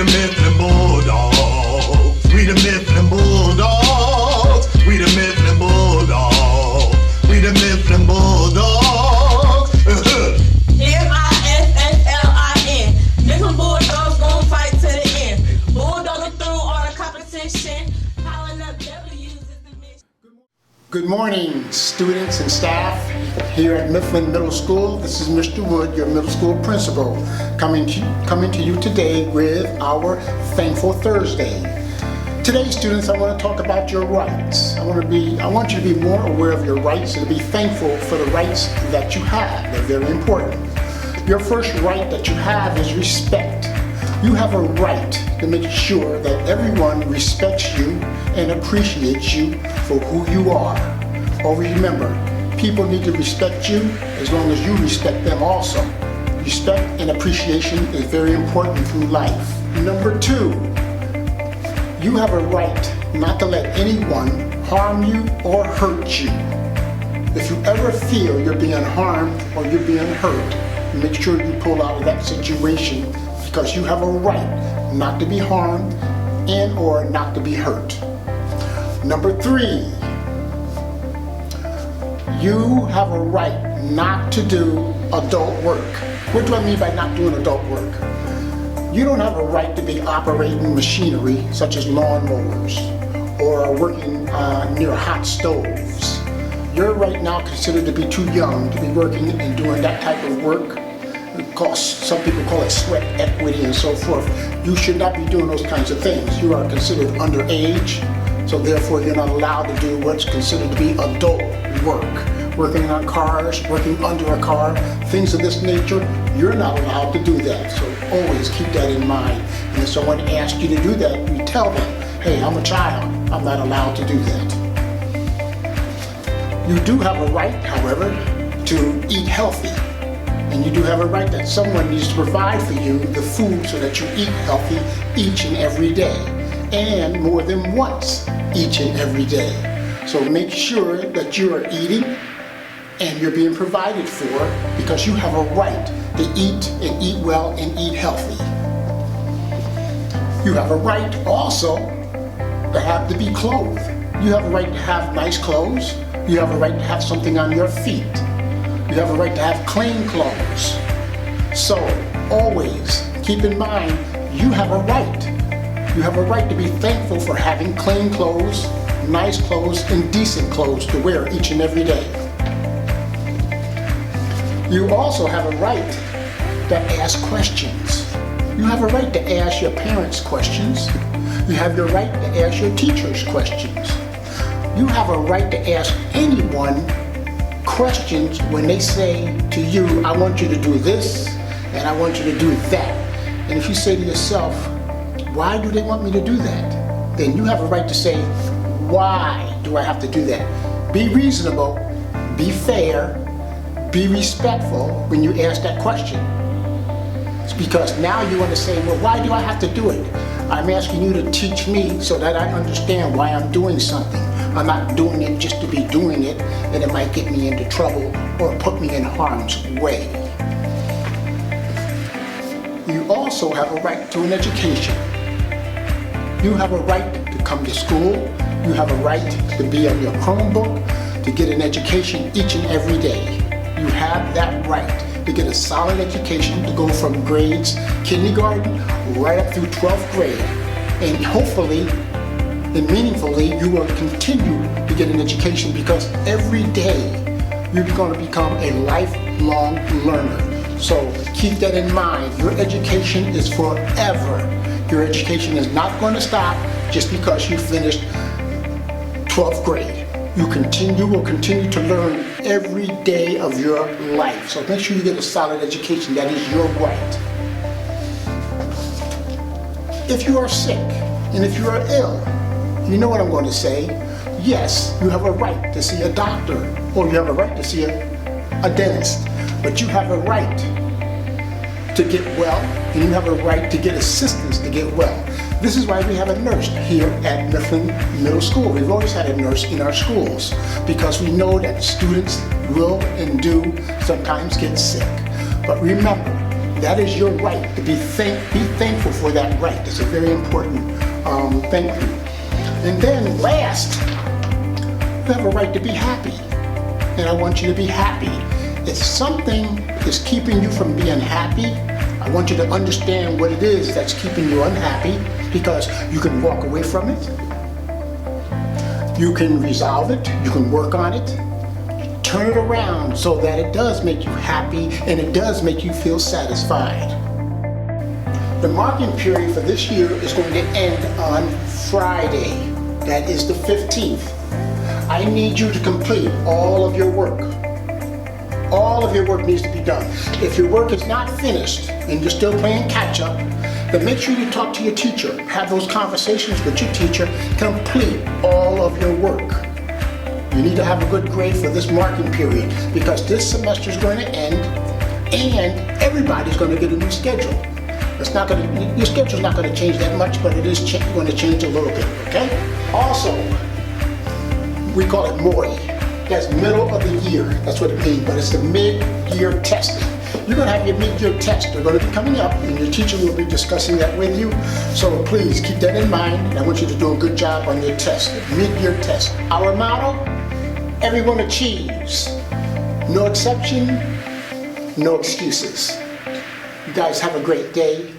the Mifflin Bulldogs. We the Mifflin Bulldogs. We the Mifflin Bulldogs. We the Mifflin Bulldogs. M-I-S-S-L-I-N. Mifflin Bulldogs gon' fight to the end. Bulldogging through all the competition. Piling up W's is the mission. Good morning, students and staff here at Mifflin Middle School. This is Mr. Wood, your middle school principal, coming to you today with our Thankful Thursday. Today, students, I want to talk about your rights. I want you to be more aware of your rights and to be thankful for the rights that you have. They're very important. Your first right that you have is respect. You have a right to make sure that everyone respects you and appreciates you for who you are. Always remember, people need to respect you as long as you respect them also. Respect and appreciation is very important through life. Number 2, you have a right not to let anyone harm you or hurt you. If you ever feel you're being harmed or you're being hurt, make sure you pull out of that situation, because you have a right not to be harmed and or not to be hurt. Number 3, you have a right not to do adult work. What do I mean by not doing adult work? You don't have a right to be operating machinery such as lawnmowers or working near hot stoves. You're right now considered to be too young to be working and doing that type of work. Some people call it sweat equity and so forth. You should not be doing those kinds of things. You are considered underage, so therefore you're not allowed to do what's considered to be adult work. Working on cars, working under a car, things of this nature, you're not allowed to do that. So always keep that in mind. And if someone asks you to do that, you tell them, hey, I'm a child, I'm not allowed to do that. You do have a right, however, to eat healthy. And you do have a right that someone needs to provide for you the food so that you eat healthy each and every day, and more than once each and every day. So make sure that you are eating and you're being provided for, because you have a right to eat and eat well and eat healthy. You have a right also to be clothed. You have a right to have nice clothes. You have a right to have something on your feet. You have a right to have clean clothes. So always keep in mind, you have a right. You have a right to be thankful for having clean clothes, nice clothes, and decent clothes to wear each and every day. You also have a right to ask questions. You have a right to ask your parents questions. You have your right to ask your teachers questions. You have a right to ask anyone questions when they say to you, I want you to do this and I want you to do that. And if you say to yourself, why do they want me to do that? Then you have a right to say, why do I have to do that? Be reasonable, be fair, be respectful when you ask that question. It's because now you want to say, well, why do I have to do it? I'm asking you to teach me so that I understand why I'm doing something. I'm not doing it just to be doing it, and it might get me into trouble or put me in harm's way. You also have a right to an education. You have a right to come to school. You have a right to be on your Chromebook, to get an education each and every day. You have that right to get a solid education, to go from grades, kindergarten, right up through 12th grade. And hopefully and meaningfully, you will continue to get an education, because every day you're going to become a lifelong learner. So keep that in mind. Your education is forever. Your education is not going to stop just because you finished 12th grade. You will continue to learn every day of your life. So make sure you get a solid education. That is your right. If you are sick and if you are ill, you know what I'm going to say. Yes, you have a right to see a doctor, or you have a right to see a dentist, but you have a right to get well, and you have a right to get assistance to get well. This is why we have a nurse here at Mifflin Middle School. We've always had a nurse in our schools, because we know that students will and do sometimes get sick. But remember that is your right to be thankful for that right. It's a very important thank you. And then last, you have a right to be happy. And I want you to be happy. If something is keeping you from being happy, I want you to understand what it is that's keeping you unhappy, because you can walk away from it. You can resolve it. You can work on it. Turn it around so that it does make you happy and it does make you feel satisfied. The marking period for this year is going to end on Friday. That is the 15th. I need you to complete all of your work. All of your work needs to be done. If your work is not finished and you're still playing catch up, then make sure you talk to your teacher. Have those conversations with your teacher. Complete all of your work. You need to have a good grade for this marking period, because this semester is going to end and everybody's going to get a new schedule. Your schedule's not going to change that much, but it is going to change a little bit, okay? Also, we call it MOI. That's middle of the year. That's what it means, but it's the mid-year testing. You're going to have your mid-year test. They're going to be coming up, and your teacher will be discussing that with you. So please keep that in mind, and I want you to do a good job on your test, mid-year test. Our motto, everyone achieves. No exception, no excuses. You guys have a great day.